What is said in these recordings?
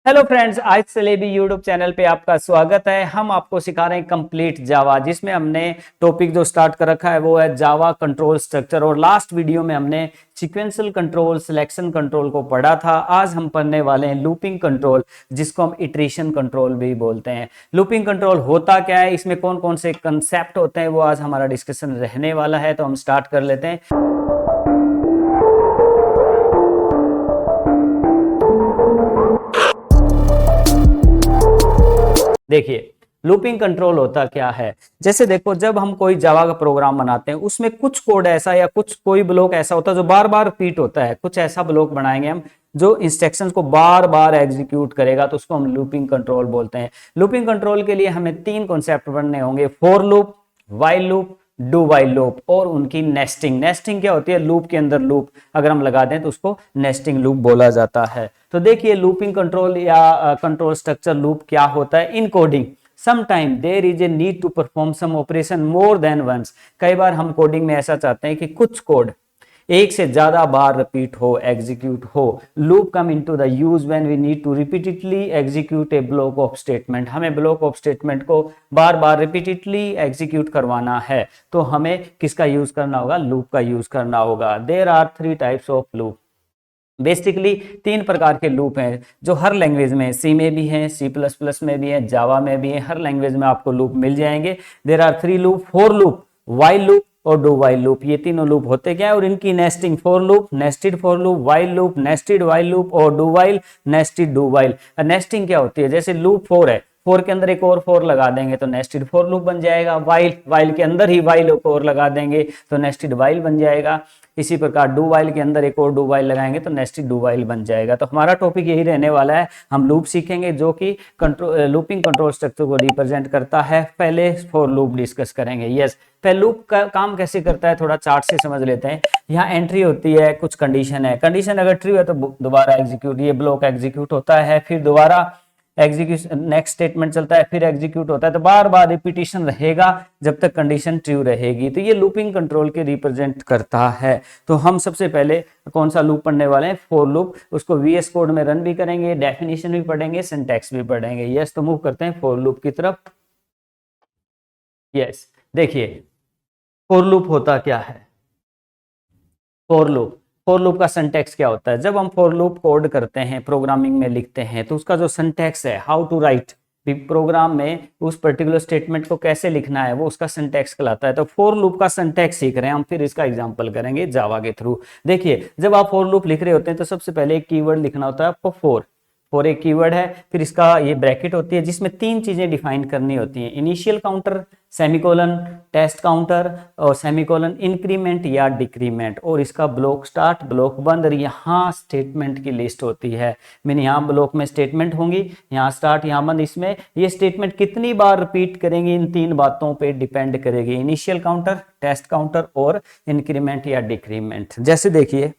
Hello friends, आज सलेबी YouTube channel पे आपका स्वागत है। हम आपको सिखा रहे हैं कंप्लीट जावा, जिसमें हमने टॉपिक जो स्टार्ट कर रखा है वो है जावा कंट्रोल स्ट्रक्चर। और लास्ट वीडियो में हमने सीक्वेंशियल कंट्रोल, सिलेक्शन कंट्रोल को पढ़ा था। आज हम पढ़ने वाले हैं लूपिंग कंट्रोल, जिसको हम इटरेशन कंट्रोल भी बोलते हैं। लूपिंग कंट्रोल होता क्या है, इसमें कौन कौन से कंसेप्ट होते हैं, वो आज हमारा डिस्कशन रहने वाला है। तो हम स्टार्ट कर लेते हैं। देखिए, लूपिंग कंट्रोल होता क्या है। जैसे देखो, जब हम कोई जावा का प्रोग्राम बनाते हैं, उसमें कुछ कोड ऐसा या कुछ कोई ब्लॉक ऐसा होता है जो बार बार रिपीट होता है। कुछ ऐसा ब्लॉक बनाएंगे हम जो इंस्ट्रक्शंस को बार बार एग्जीक्यूट करेगा, तो उसको हम लूपिंग कंट्रोल बोलते हैं। लूपिंग कंट्रोल के लिए हमें तीन कॉन्सेप्ट पढ़ने होंगे: for loop, while loop, do while loop, और उनकी नेस्टिंग। नेस्टिंग क्या होती है? लूप के अंदर लूप अगर हम लगा दें तो उसको नेस्टिंग लूप बोला जाता है। तो देखिए, लूपिंग कंट्रोल या कंट्रोल स्ट्रक्चर लूप क्या होता है। In coding sometime there is a need to perform some operation more than once. कई बार हम कोडिंग में ऐसा चाहते हैं कि कुछ कोड एक से ज्यादा बार रिपीट हो, एग्जीक्यूट हो। Loop come into the use when we need to repeatedly execute a block of statement. हमें ब्लॉक ऑफ स्टेटमेंट को बार बार रिपीटेडली एग्जीक्यूट करवाना है, तो हमें किसका यूज करना होगा? लूप का यूज करना होगा। There are three types of loop. Basically तीन प्रकार के लूप हैं जो हर लैंग्वेज में, सी में भी हैं, सी प्लस प्लस में भी है, जावा में भी है। हर लैंग्वेज में आपको लूप मिल जाएंगे। There are three loop: for loop, while loop और डू वाइल लूप। ये तीनों लूप होते क्या है और इनकी nesting: for loop, nested for loop; while loop, nested while loop; और do while, nested do while. Nesting क्या होती है? जैसे लूप फॉर है, फोर के अंदर एक और फोर लगा देंगे तो नेस्टेड फॉर लूप बन जाएगा। वाइल, वाइल के अंदर ही वाइल एक और लगा देंगे तो नेस्टेड वाइल बन जाएगा। इसी प्रकार डू वाइल के अंदर एक और डू वाइल लगाएंगे तो नेस्टेड डू वाइल बन जाएगा। तो हमारा टॉपिक यही रहने वाला है। हम लूप सीखेंगे जो कि लूपिंग कंट्रोल स्ट्रक्चर को रिप्रेजेंट करता है। पहले फॉर लूप डिस्कस करेंगे। यस, पहले लूप का काम कैसे करता है थोड़ा चार्ट से समझ लेते हैं। यहाँ एंट्री होती है, कुछ कंडीशन है, कंडीशन अगर ट्रू है तो दोबारा एग्जीक्यूट, ये ब्लॉक एग्जीक्यूट होता है, फिर दोबारा एग्जीक्यूशन, नेक्स्ट स्टेटमेंट चलता है, फिर एग्जीक्यूट होता है। तो बार बार रिपीटिशन रहेगा जब तक कंडीशन ट्रू रहेगी। तो ये लूपिंग कंट्रोल के रिप्रेजेंट करता है। तो हम सबसे पहले कौन सा लूप पढ़ने वाले हैं? For loop. उसको वीएस कोड में रन भी करेंगे, डेफिनेशन भी पढ़ेंगे, सिंटैक्स भी पढ़ेंगे। यस, तो मूव करते हैं फॉर लूप की तरफ। यस, देखिए फॉर लूप होता क्या है। फॉर लूप, फॉर लूप का सिंटैक्स क्या होता है? जब हम फॉर लूप कोड करते हैं, प्रोग्रामिंग में लिखते हैं, तो उसका जो सिंटैक्स है, हाउ टू राइट, प्रोग्राम में उस पर्टिकुलर स्टेटमेंट को कैसे लिखना है, वो उसका सिंटैक्स कहलाता है। तो फॉर लूप का सिंटैक्स सीख रहे हैं हम, फिर इसका एग्जांपल करेंगे जावा के थ्रू। देखिए, जब आप फॉर लूप लिख रहे होते हैं तो सबसे पहले एक कीवर्ड लिखना होता है आपको, फॉर। फॉर एक कीवर्ड है, फिर इसका ये ब्रैकेट होती है जिसमें तीन चीजें डिफाइन करनी होती हैं: initial counter, semicolon test counter, और सेमीकोलन इंक्रीमेंट या डिक्रीमेंट, और इसका ब्लॉक स्टार्ट, ब्लॉक बंद। और यहाँ स्टेटमेंट की लिस्ट होती है। मैंने यहाँ ब्लॉक में स्टेटमेंट होंगी, यहाँ स्टार्ट, यहाँ बंद। इसमें ये स्टेटमेंट कितनी बार रिपीट करेंगे, इन तीन बातों पे डिपेंड करेगी: इनिशियल काउंटर, टेस्ट काउंटर और इंक्रीमेंट या डिक्रीमेंट। जैसे देखिए,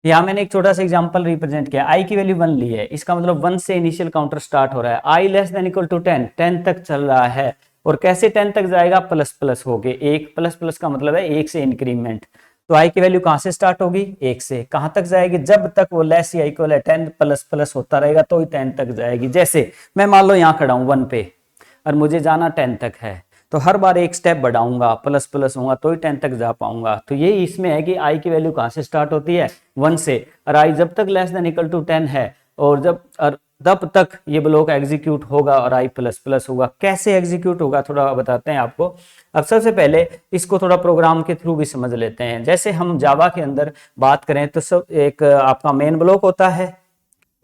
यहाँ मैंने एक छोटा सा एग्जांपल रिप्रेजेंट किया। आई की वैल्यू 1 ली है, इसका मतलब 1 से इनिशियल काउंटर स्टार्ट हो रहा है। आई लेस देन इक्वल टू 10, 10 तक चल रहा है। और कैसे 10 तक जाएगा? प्लस प्लस हो गए, एक प्लस प्लस का मतलब है 1 से इंक्रीमेंट। तो आई की वैल्यू कहां से स्टार्ट होगी? 1 से। कहां तक जाएगी? जब तक वो लेस या इक्वल है 10, प्लस प्लस होता रहेगा तो ही 10 तक जाएगी। जैसे मैं मान लो यहाँ खड़ा हूँ 1 पे और मुझे जाना 10 तक है, तो हर बार एक स्टेप बढ़ाऊंगा, प्लस प्लस होगा तो ही 10 तक जा पाऊंगा। तो ये इसमें है कि आई की वैल्यू कहां से स्टार्ट होती है? 1 से। और आई जब तक लेस देन इक्वल टू 10 है और तब तक ये ब्लॉक एग्जीक्यूट होगा और आई प्लस प्लस होगा। कैसे एग्जीक्यूट होगा थोड़ा बताते हैं आपको। अब सबसे पहले इसको थोड़ा प्रोग्राम के थ्रू भी समझ लेते हैं। जैसे हम जावा के अंदर बात करें तो सब एक आपका मेन ब्लॉक होता है।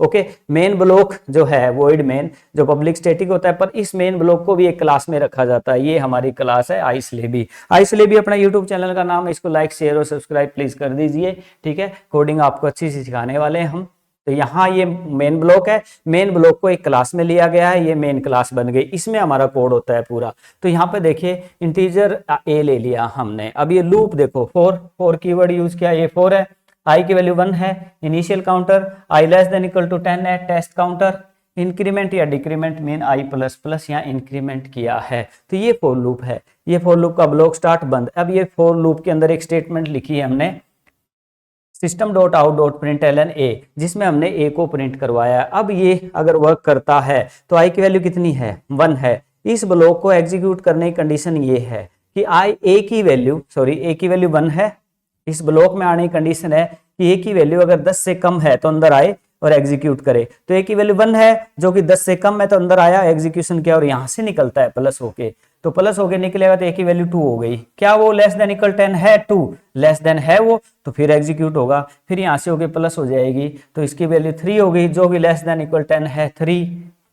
ओके, मेन ब्लॉक जो है, वॉइड मेन, जो पब्लिक स्टैटिक होता है, पर इस मेन ब्लॉक को भी एक क्लास में रखा जाता है। ये हमारी क्लास है आइसलेबी। आइसलेबी अपना यूट्यूब चैनल का नाम है, इसको लाइक शेयर और सब्सक्राइब प्लीज कर दीजिए। ठीक है, कोडिंग आपको अच्छी सी सिखाने वाले हैं हम। तो यहाँ ये मेन ब्लॉक है, मेन ब्लॉक को एक क्लास में लिया गया है, ये मेन क्लास बन गई, इसमें हमारा कोड होता है पूरा। तो यहाँ पे देखिए, इंटीजर ए ले लिया हमने। अब ये लूप देखो, फोर कीवर्ड यूज किया, ये 4 है, आई की वैल्यू 1 है, initial counter i less than equal to 10 है, टेस्ट काउंटर, इंक्रीमेंट या decrement mean i plus plus या इंक्रीमेंट किया है। तो ये फॉर लूप है, ये फॉर लूप का ब्लॉक स्टार्ट बंद। अब ये फॉर लूप के अंदर एक स्टेटमेंट लिखी है हमने, system dot out dot print l n a, जिसमें हमने ए को प्रिंट करवाया। अब ये अगर वर्क करता है तो आई की वैल्यू कितनी है, 1 है। इस ब्लॉक को एग्जीक्यूट करने की कंडीशन ये है कि ए की वैल्यू 1 है। इस ब्लॉक में आने की कंडीशन है कि ए की वैल्यू अगर 10 से कम है तो अंदर आए और एग्जीक्यूट करे। तो ए की वैल्यू 1 है जो कि 10 से कम है, तो अंदर आया, एग्जीक्यूशन किया और यहां से निकलता है प्लस होके। तो प्लस होके निकलेगा तो ए की वैल्यू 2 हो गई। क्या वो लेस देन इक्वल 10 है? 2 लेस देन है वो, तो फिर एग्जीक्यूट होगा। फिर यहां से होके प्लस हो जाएगी तो इसकी वैल्यू 3 हो गई, जो कि लेस देन इक्वल 10 है। 3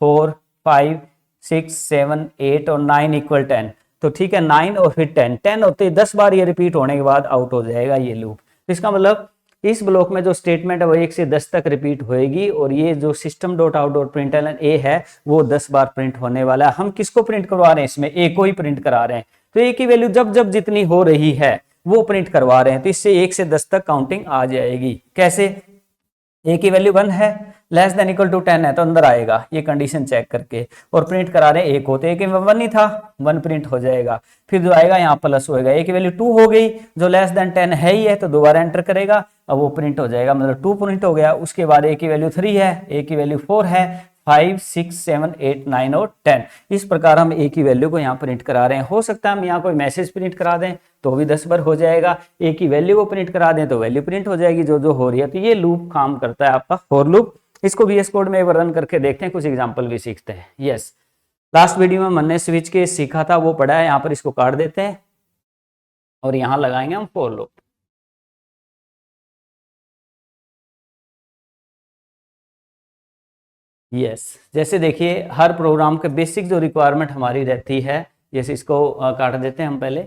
4 5 6 7 8 और 9 इक्वल 10। तो ठीक है, 9 और फिर 10 होते 10 बार ये रिपीट होने के बाद आउट हो जाएगा ये लूप। तो इसका मतलब इस ब्लॉक में जो स्टेटमेंट है वो 1 से 10 तक रिपीट होएगी और ये जो system dot out dot println a है वो 10 बार प्रिंट होने वाला है। हम किसको प्रिंट करवा रहे हैं? इसमें ए को ही प्रिंट करा रहे हैं। तो ए की वैल्यू जब जब जितनी हो रही है वो प्रिंट करवा रहे हैं, तो इससे 1 से 10 तक काउंटिंग आ जाएगी। कैसे? ए की वैल्यू 1 है, लेस देन इक्वल टू 10 है तो अंदर आएगा, ये कंडीशन चेक करके, और प्रिंट करा रहे हैं ए को, तो ए की 1 ही था, 1 प्रिंट हो जाएगा। फिर जो आएगा यहाँ प्लस होएगा, ए की वैल्यू 2 हो गई, जो लेस देन 10 है ही है तो दोबारा एंटर करेगा, अब वो प्रिंट हो जाएगा, मतलब 2 प्रिंट हो गया। उसके बाद ए की वैल्यू 3 है, ए की वैल्यू 4 है, 5 6 7 8 9 और 10। इस प्रकार हम ए की वैल्यू को यहाँ प्रिंट करा रहे हैं। हो सकता है हम यहाँ कोई मैसेज प्रिंट करा दें तो भी 10 बार हो जाएगा, ए की वैल्यू को प्रिंट करा दें तो वैल्यू प्रिंट हो जाएगी जो जो हो रही है। तो ये लूप काम करता है आपका फॉर लूप। इसको VS कोड में एक बार रन करके देखते हैं, कुछ एग्जांपल भी सीखते हैं। यस, लास्ट वीडियो में हमने स्विच के सीखा था वो पढ़ा है, यहाँ पर इसको काट देते हैं और यहाँ लगाएंगे हम फॉर लूप। यस, जैसे देखिए हर प्रोग्राम के बेसिक जो रिक्वायरमेंट हमारी रहती है, जैसे इसको काट देते हैं हम पहले।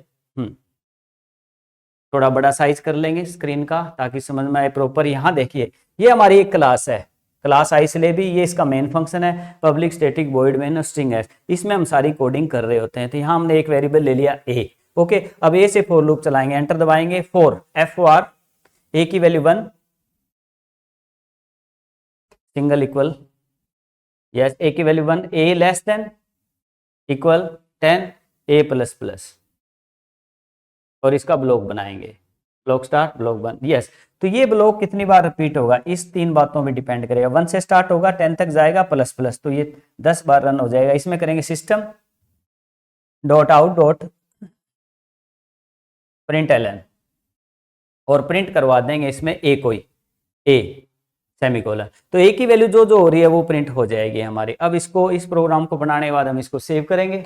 थोड़ा बड़ा साइज कर लेंगे स्क्रीन का ताकि समझ में आए प्रॉपर। यहाँ देखिए ये हमारी एक क्लास है, क्लास आई सिलेबी, ये इसका मेन फंक्शन है, public static void main string है, इसमें हम सारी कोडिंग कर रहे होते हैं। तो यहाँ हमने एक वेरिएबल ले लिया ए। ओके, अब ए से फॉर लूप चलाएंगे, एंटर दबाएंगे, फॉर FOR, ए की वैल्यू 1, सिंगल इक्वल, यस, ए की वैल्यू 1, ए लेस देन इक्वल 10, ए प्लस प्लस, और इसका ब्लॉक बनाएंगे, ब्लॉक स्टार्ट ब्लॉक बंद। यस, तो ये ब्लॉक कितनी बार रिपीट होगा इस 3 बातों में डिपेंड करेगा। 1 से स्टार्ट होगा, 10 तक जाएगा, प्लस प्लस, तो ये 10 बार रन हो जाएगा। इसमें करेंगे system dot out dot print ln और प्रिंट करवा देंगे इसमें ए कोई, ए सेमीकोलन। तो ए की वैल्यू जो जो हो रही है वो प्रिंट हो जाएगी हमारी। अब इसको, इस प्रोग्राम को बनाने के बाद हम इसको सेव करेंगे,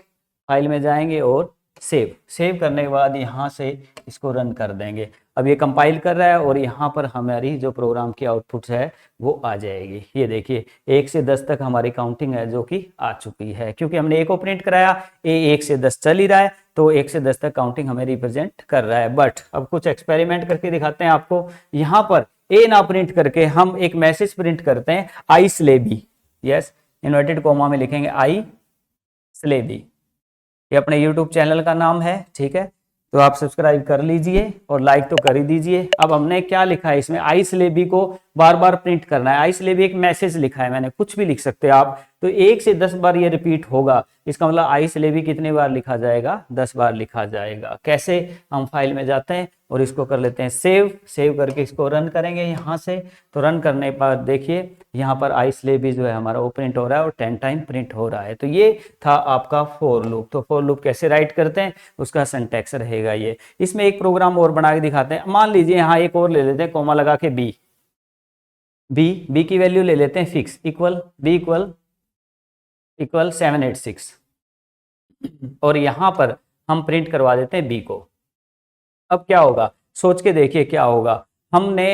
फाइल में जाएंगे और सेव करने के बाद यहाँ से इसको रन कर देंगे। अब ये कंपाइल कर रहा है और यहाँ पर हमारी जो प्रोग्राम की आउटपुट है वो आ जाएगी। ये देखिए 1 से 10 तक हमारी काउंटिंग है जो कि आ चुकी है, क्योंकि हमने ए को प्रिंट कराया, ए 1 से 10 चल ही रहा है, तो 1 से 10 तक काउंटिंग हमें रिप्रेजेंट कर रहा है। बट अब कुछ एक्सपेरिमेंट करके दिखाते हैं आपको। यहाँ पर ए ना प्रिंट करके हम एक मैसेज प्रिंट करते हैं, आई स्लेबी। यस, इन्वर्टेड कॉमा में लिखेंगे आई स्लेबी, ये अपने YouTube चैनल का नाम है, ठीक है, तो आप सब्सक्राइब कर लीजिए और लाइक तो कर ही दीजिए। अब हमने क्या लिखा है इसमें, आई स्लेबी को बार बार प्रिंट करना है। आई स्लेबी एक मैसेज लिखा है मैंने, कुछ भी लिख सकते हैं आप, तो 1 से 10 बार ये रिपीट होगा। इसका मतलब आई स्लेबी कितने बार लिखा जाएगा? 10 बार लिखा जाएगा। कैसे? हम फाइल में जाते हैं और इसको कर लेते हैं सेव करके इसको रन करेंगे यहाँ से। तो रन करने के बाद देखिए यहाँ पर आई स्लेबी जो है हमारा वो प्रिंट हो रहा है और 10 टाइम प्रिंट हो रहा है। तो ये था आपका फॉर लूप। तो फॉर लूप कैसे राइट करते हैं उसका सिंटैक्स रहेगा ये। इसमें एक प्रोग्राम और बना के दिखाते हैं। मान लीजिए यहाँ एक और ले लेते हैं, कोमा लगा के बी की वैल्यू ले लेते हैं फिक्स, बी इक्वल 786 और यहाँ पर हम प्रिंट करवा देते हैं बी को। अब क्या होगा, सोच के देखिए क्या होगा। हमने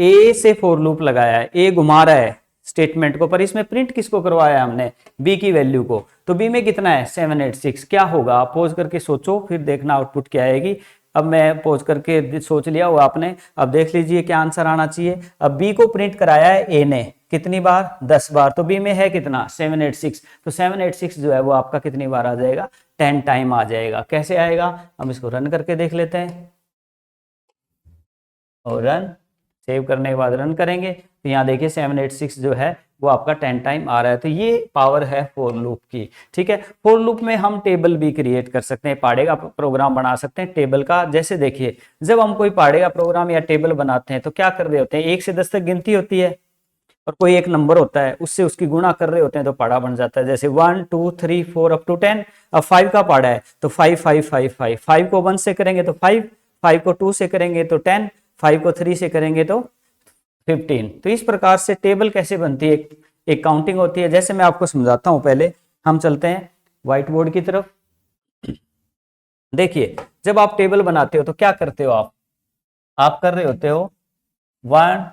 ए से फॉर लूप लगाया है, ए घुमा रहा है स्टेटमेंट को, पर इसमें प्रिंट किसको करवाया है हमने? बी की वैल्यू को। तो बी में कितना है? 786। क्या होगा? आप पॉज करके सोचो, फिर देखना आउटपुट क्या आएगी। अब मैं पॉज करके सोच लिया हो आपने, अब देख लीजिए क्या आंसर आना चाहिए। अब बी को प्रिंट कराया है ए ने, कितनी बार? 10 बार। तो बी में है कितना? 786। तो 786 जो है वो आपका कितनी बार आ जाएगा? 10 टाइम आ जाएगा। कैसे आएगा? हम इसको रन करके देख लेते हैं और रन, सेव करने के बाद रन करेंगे तो यहाँ देखिए 786 जो है वो आपका 10 टाइम आ रहा है। तो ये पावर है फॉर लूप की, ठीक है। फॉर लूप में हम टेबल भी क्रिएट कर सकते हैं, पाड़े का प्रोग्राम बना सकते हैं टेबल का। जैसे देखिए, जब हम कोई पाड़े का प्रोग्राम या टेबल बनाते हैं तो क्या कर रहे होते हैं, 1 से 10 तक गिनती होती है और कोई एक नंबर होता है, उससे उसकी गुणा कर रहे होते हैं तो पाड़ा बन जाता है। जैसे 1 2 3 4 अप टू 10। अब 5 का पाड़ा है तो 5 5 5 5, 5 को 1 से करेंगे तो 5, 5 को 2 से करेंगे तो 10, 5 को 3 से करेंगे तो 15। तो इस प्रकार से टेबल कैसे बनती है, एक काउंटिंग होती है। जैसे मैं आपको समझाता हूं, पहले हम चलते हैं व्हाइट बोर्ड की तरफ। देखिए, जब आप टेबल बनाते हो तो क्या करते हो, आप कर रहे होते हो 1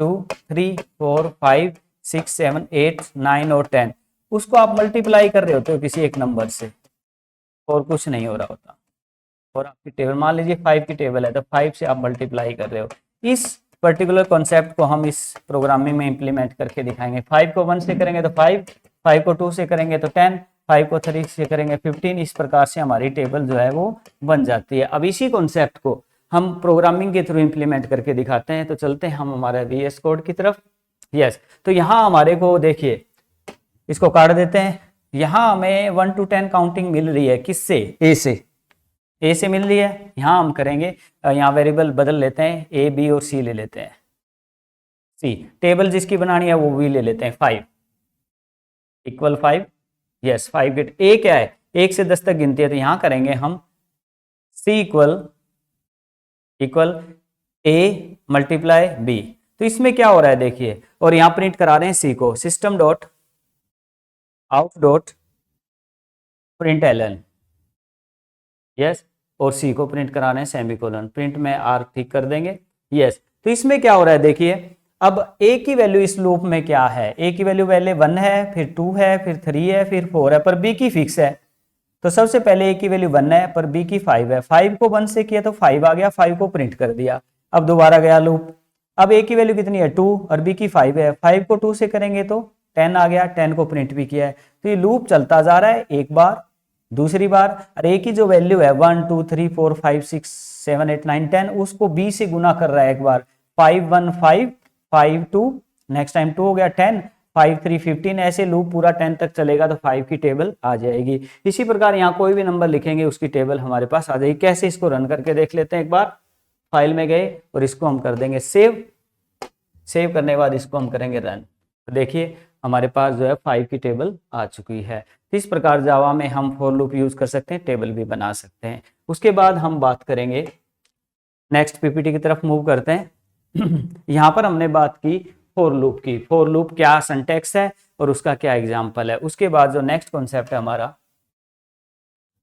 2 3 4 5 6 7 8 9 और 10, उसको आप मल्टीप्लाई कर रहे होते हो किसी एक नंबर से, और कुछ नहीं हो रहा होता। और आपकी टेबल मान लीजिए 5 की टेबल है तो 5 से आप मल्टीप्लाई कर रहे हो। इस पर्टिकुलर कॉन्सेप्ट को हम इस प्रोग्रामिंग में इंप्लीमेंट करके दिखाएंगे। 5 को 1 से करेंगे तो 5, 5 को 2 से करेंगे तो 10, 5 को 3 से करेंगे 15। इस प्रकार से हमारी टेबल जो है वो बन जाती है। अब इसी कॉन्सेप्ट को हम प्रोग्रामिंग के थ्रू इंप्लीमेंट करके दिखाते हैं। तो चलते हैं हम हमारे VS कोड की तरफ। यस, तो यहाँ हमारे को देखिए, इसको काट देते हैं। यहाँ हमें 1 to 10 काउंटिंग मिल रही है, किससे, ए से मिल रही है। यहाँ हम करेंगे, यहाँ वेरिएबल बदल लेते हैं, ए बी और सी ले लेते हैं। सी टेबल जिसकी बनानी है वो भी ले लेते हैं। 5 इक्वल 5, यस 5 गेट। ए क्या है, 1 से 10 तक गिनती है, तो यहाँ करेंगे हम सी इक्वल ए मल्टीप्लाई बी। तो इसमें क्या हो रहा है देखिए, और यहाँ प्रिंट करा रहे हैं सी को, system dot out dot print Elon, yes, और सी को प्रिंट करा रहे हैं सेमीकोलन। प्रिंट में आर ठीक कर देंगे, यस। तो इसमें क्या हो रहा है देखिए, अब ए की वैल्यू इस लूप में क्या है, ए की वैल्यू पहले 1 है, फिर 2 है, फिर 3 है, फिर 4 है, पर बी की फिक्स है। तो सबसे पहले ए की वैल्यू 1 है पर बी की 5 है। 5 को 1 से किया तो 5 आ गया, 5 को प्रिंट कर दिया। अब दोबारा गया लूप। अब ए की वैल्यू कितनी है, 2, और बी की 5 है। 5 को 2 से करेंगे तो 10 आ गया, 10 को प्रिंट भी किया है। तो ये लूप चलता जा रहा है, एक बार, दूसरी बार, और ए की जो वैल्यू है 1 2 3 4 5 6 7 8 9 10, उसको बी से गुना कर रहा है एक बार। 5 1 5 5 2, नेक्स्ट टाइम 2 हो गया 10, 5 3 15। ऐसे लूप पूरा 10 तक चलेगा तो 5 की टेबल आ जाएगी। इसी प्रकार यहाँ कोई भी नंबर लिखेंगे उसकी टेबल हमारे पास आ जाएगी। कैसे, इसको रन करके देख लेते हैं एक बार। फाइल में गए और इसको हम कर देंगे सेव। सेव करने के बाद इसको हम करेंगे रन। तो देखिए हमारे पास जो है 5 की टेबल आ चुकी है। इस प्रकार जावा में हम फॉर लूप यूज कर सकते हैं, टेबल भी बना सकते हैं। उसके बाद हम बात करेंगे, नेक्स्ट पीपीटी की तरफ मूव करते हैं। यहाँ पर हमने बात की फॉर लूप की, फॉर लूप क्या सिंटैक्स है और उसका क्या एग्जाम्पल है। उसके बाद जो नेक्स्ट कॉन्सेप्ट है हमारा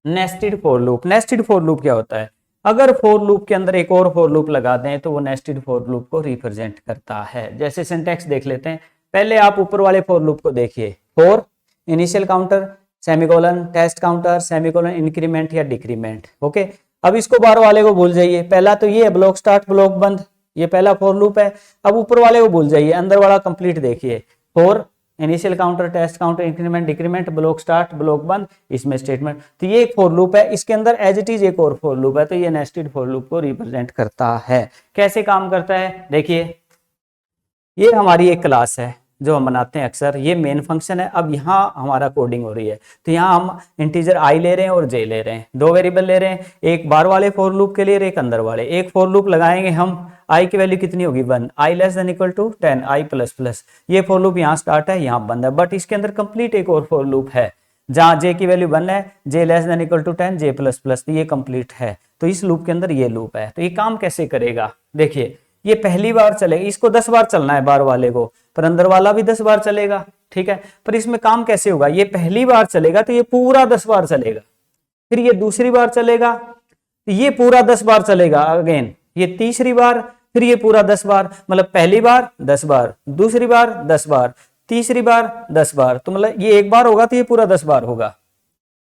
nested for loop. Nested for loop क्या होता है, अगर फॉर लूप के अंदर एक और फॉर लूप लगा दें तो वो नेस्टेड फॉर लूप को रिप्रेजेंट करता है। जैसे सिंटैक्स देख लेते हैं। पहले आप ऊपर वाले फॉर लूप को देखिए, for initial counter semicolon test counter semicolon increment या डिक्रीमेंट, ओके। अब इसको बाहर वाले को भूल जाइए। पहला तो ये ब्लॉक स्टार्ट ब्लॉक बंद, ये पहला फॉर लूप है। अब ऊपर वाले को भूल जाइए, अंदर वाला कंप्लीट देखिए। For initial counter test counter increment decrement block start block बंद, इसमें स्टेटमेंट। तो ये एक फॉर लूप है, इसके अंदर एज इट इज एक और फॉर लूप है। तो ये नेस्टेड फॉर लूप को रिप्रेजेंट करता है। कैसे काम करता है देखिए, ये हमारी एक क्लास है जो हम बनाते हैं अक्सर, ये मेन फंक्शन है। अब यहाँ हमारा कोडिंग हो रही है, तो यहाँ हम इंटीजर आई ले रहे हैं और जे ले रहे हैं, दो वेरिएबल ले रहे हैं, एक बाहर वाले फॉर लूप के लिए और एक अंदर वाले। एक फॉर लूप लगाएंगे हम, आई की वैल्यू कितनी होगी 1, i less than equal to 10, i plus plus. ये फॉर लूप यहाँ स्टार्ट है, यहाँ बंद है, बट इसके अंदर कंप्लीट एक और फॉर लूप है जहाँ जे की वैल्यू 1 है, j less than equal to 10, j plus plus. ये कंप्लीट है। तो इस लूप के अंदर ये लूप है। तो ये काम कैसे करेगा देखिए, ये पहली बार चलेगा, इसको 10 बार चलना है बाहर वाले को, पर अंदर वाला भी 10 बार चलेगा, ठीक है। पर इसमें काम कैसे होगा, ये पहली बार चलेगा तो ये पूरा 10 बार चलेगा, फिर ये दूसरी बार चलेगा तो ये पूरा 10 बार चलेगा अगेन, ये तीसरी बार, फिर ये पूरा 10 बार। मतलब पहली बार 10 बार, दूसरी बार 10 बार, तीसरी बार 10 बार। तो मतलब ये एक बार होगा तो ये पूरा 10 बार होगा,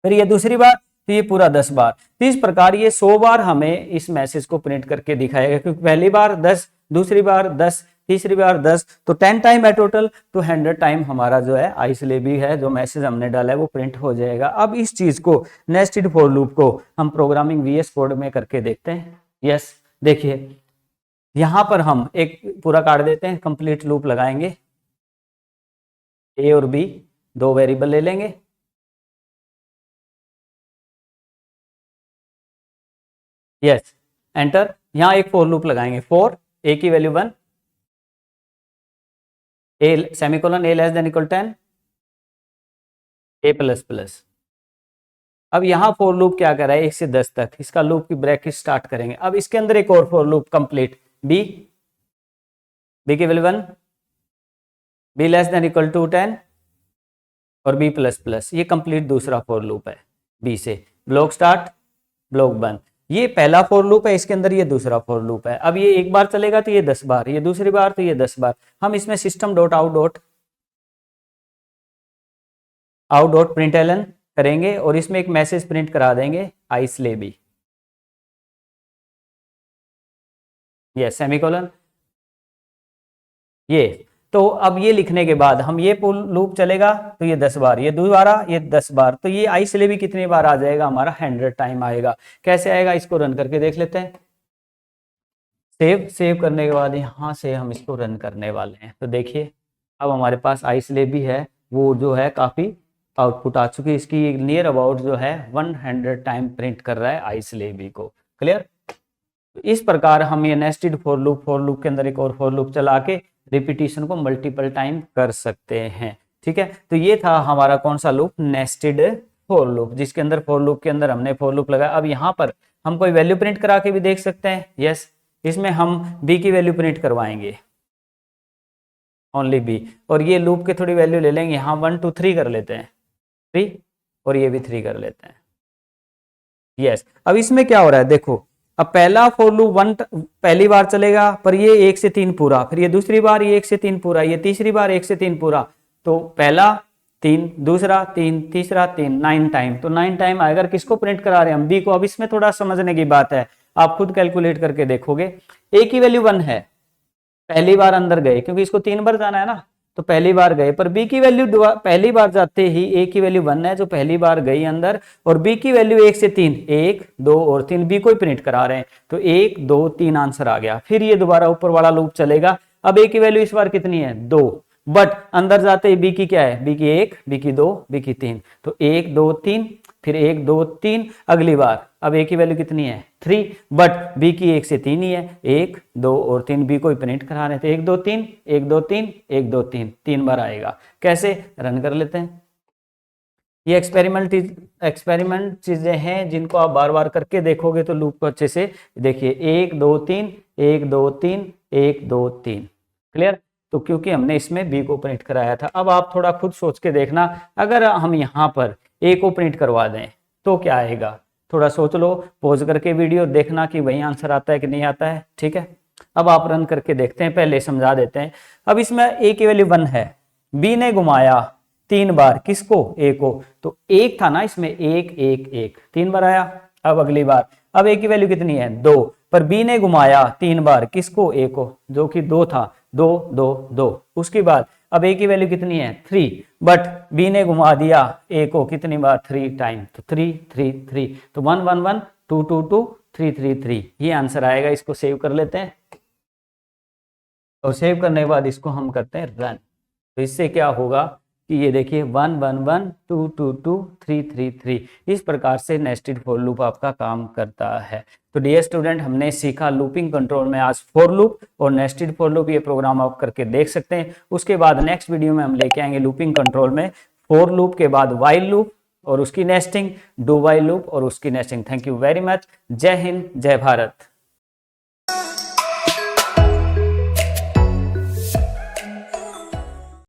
फिर ये दूसरी बार तो ये पूरा 10 बार। तो इस प्रकार ये 100 बार हमें इस मैसेज को प्रिंट करके दिखाएगा, क्योंकि पहली बार 10, दूसरी बार 10, तीसरी बार 10, तो 10 टाइम है टोटल। तो 100 टाइम हमारा जो है आइसोलेबी है, जो मैसेज हमने डाला है वो प्रिंट हो जाएगा। अब इस चीज को नेस्टेड फॉर लूप को हम प्रोग्रामिंग VS कोड में करके देखते हैं। यस देखिए, यहां पर हम एक पूरा काट देते हैं, कंप्लीट लूप लगाएंगे। ए और बी दो वेरिएबल ले लेंगे, यस एंटर। यहां एक फॉर लूप लगाएंगे, फॉर ए की वैल्यू 1, ए सेमीकोलन ए लेस देन इक्वल 10, ए प्लस प्लस। अब यहाँ फॉर लूप क्या कर रहा है, 1 से 10 तक, इसका लूप की ब्रैकेट स्टार्ट करेंगे। अब इसके अंदर एक और for loop complete, b, b की value 1, b less than equal to 10 और बी प्लस प्लस, ये कंप्लीट दूसरा फॉर लूप है। बी से ब्लॉक स्टार्ट, ब्लॉक बंद, ये पहला फॉर लूप है, इसके अंदर ये दूसरा फॉर लूप है। अब ये एक बार चलेगा तो ये 10 बार, ये दूसरी बार तो ये 10 बार। हम इसमें system dot out dot println करेंगे और इसमें एक मैसेज प्रिंट करा देंगे, आई स्ले बी, ये सेमीकोलन। ये तो अब ये लिखने के बाद हम ये लूप चलेगा तो ये 10 बार, ये दोबारा ये 10 बार, तो ये आई स्ले बी कितनी बार आ जाएगा, हमारा 100 टाइम आएगा। कैसे आएगा, इसको रन करके देख लेते हैं। सेव करने के बाद यहाँ से हम इसको रन करने वाले हैं। तो देखिए अब हमारे पास आई स्ले बी है, वो जो है काफी आउटपुट आ चुकी है, इसकी नियर अबाउट जो है 100 टाइम प्रिंट कर रहा है आई स्ले बी को। क्लियर। तो इस प्रकार हम ये नेस्टेड फॉर लूप के अंदर एक और फॉर लूप चला के रिपीटिशन को मल्टीपल टाइम कर सकते हैं। ठीक है, तो ये था हमारा कौन सा लूप, नेस्टेड फॉर लूप, जिसके अंदर फॉर लूप के अंदर हमने फॉर लूप लगाया। अब यहाँ पर हम कोई वैल्यू प्रिंट करा के भी देख सकते हैं। यस, इसमें हम बी की वैल्यू प्रिंट करवाएंगे, ओनली बी, और ये लूप के थोड़ी वैल्यू ले लेंगे, यहाँ 1 2 3 कर लेते हैं, 3, और ये भी 3 कर लेते हैं। यस, अब इसमें क्या हो रहा है देखो, अब पहला फॉर लूप 1 पहली बार चलेगा, पर ये 1 से 3 पूरा, फिर ये दूसरी बार ये 1 से 3 पूरा, ये तीसरी बार 1 से 3 पूरा, तो पहला 3, दूसरा 3, तीसरा 3, 9 टाइम। तो 9 टाइम आएगा। किसको प्रिंट करा रहे हैं हम, बी को। अब इसमें थोड़ा समझने की बात है, आप खुद कैलकुलेट करके देखोगे। ए की वैल्यू 1 है, पहली बार अंदर गए क्योंकि इसको 3 बार जाना है ना, तो पहली बार गए, पर बी की वैल्यू पहली बार जाते ही ए की वैल्यू 1 है जो पहली बार गई अंदर, और बी की वैल्यू 1 से 3, 1 2 और 3, बी को ही प्रिंट करा रहे हैं, तो 1 2 3 आंसर आ गया। फिर ये दोबारा ऊपर वाला लूप चलेगा। अब ए की वैल्यू इस बार कितनी है, 2, बट अंदर जाते ही बी की क्या है, बी की 1, बी की 2, बी की 3, तो 1 2 3, फिर 1 2 3 अगली बार। अब ए की वैल्यू कितनी है, 3, बट बी की 1 से 3 ही है, 1 2 और 3, बी को ही प्रिंट करा रहे थे, 1 2 3 1 2 3 1 2 3, 3 बार आएगा। कैसे, रन कर लेते हैं। ये एक्सपेरिमेंट चीजें हैं जिनको आप बार बार करके देखोगे तो लूप को अच्छे से देखिए, 1 2 3 1 2 3 1 2 3। क्लियर। तो क्योंकि हमने इसमें बी को प्रिंट कराया था। अब आप थोड़ा खुद सोच के देखना, अगर हम यहाँ पर ए को प्रिंट करवा दें तो क्या आएगा, थोड़ा सोच लो, पॉज करके वीडियो देखना कि वही आंसर आता है कि नहीं आता है। ठीक है, अब आप रन करके देखते हैं, पहले समझा देते हैं। अब इसमें ए की वैल्यू 1 है, बी ने घुमाया 3 बार, किसको, ए को, तो 1 था ना इसमें, 1 1 1 3 बार आया। अब अगली बार, अब ए की वैल्यू कितनी है, 2, पर बी ने घुमाया 3 बार, किसको, ए को, जो कि 2 था, 2 2 2। उसके बाद अब ए की वैल्यू कितनी है, 3, बट बी ने घुमा दिया ए को कितनी बार, 3 टाइम, तो 3 3 3, तो 1 1 1 2 2 2 3 3 3, ये आंसर आएगा। इसको सेव कर लेते हैं, और सेव करने के बाद इसको हम करते हैं रन। तो इससे क्या होगा कि ये देखिए 1 1 1 2 2 2 3 3 3, इस प्रकार से नेस्टेड फॉर लूप आपका काम करता है। तो डियर स्टूडेंट, हमने सीखा लूपिंग कंट्रोल में आज फॉर लूप और नेस्टेड फॉर लूप। ये प्रोग्राम आप करके देख सकते हैं। उसके बाद नेक्स्ट वीडियो में हम लेके आएंगे लूपिंग कंट्रोल में फॉर लूप के बाद व्हाइल लूप और उसकी नेस्टिंग, डू व्हाइल लूप और उसकी nesting. Thank you very much. जय हिंद, जय भारत।